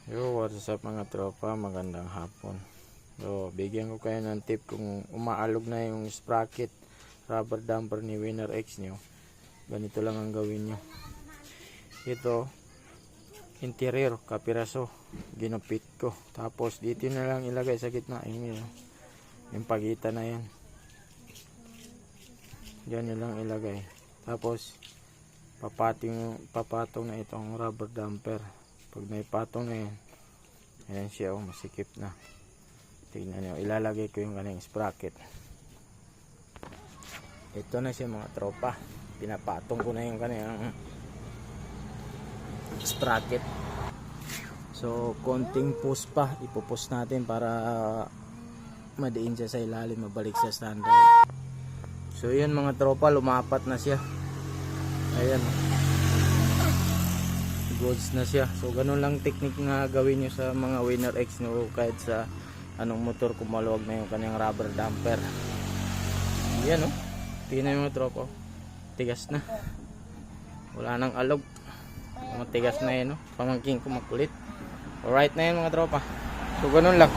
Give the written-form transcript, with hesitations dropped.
Yo, what's up mga tropa, magandang hapon. So, bigyan ko kayo ng tip kung umaalog na yung sprocket rubber damper ni Winner X nyo. Ganito lang ang gawin nyo. Ito, interior, kapiraso, ginupit ko. Tapos dito na lang ilagay sa gitna. Yung pagitan na yan. Diyan nyo lang ilagay. Tapos, papatong na itong rubber damper. Pag naipatong na yan, ayan siya, masikip na. Tignan nyo, ilalagay ko yung kanyang sprocket. Ito na siya mga tropa, pinapatong ko na yung kanyang sprocket. So konting push pa, ipupush natin para madiin siya sa ilalim, mabalik sa standard. So yun mga tropa, lumapat na siya. Ayan, goods na siya. So ganun lang technique na gawin nyo sa mga Winner X nyo, kahit sa anong motor kung maluwag na yung kanyang rubber damper. Yan tingnan yung tropa, tigas na, wala nang alog, matigas na yun. Pamangking ko makulit. Alright na yun mga tropa. So ganun lang.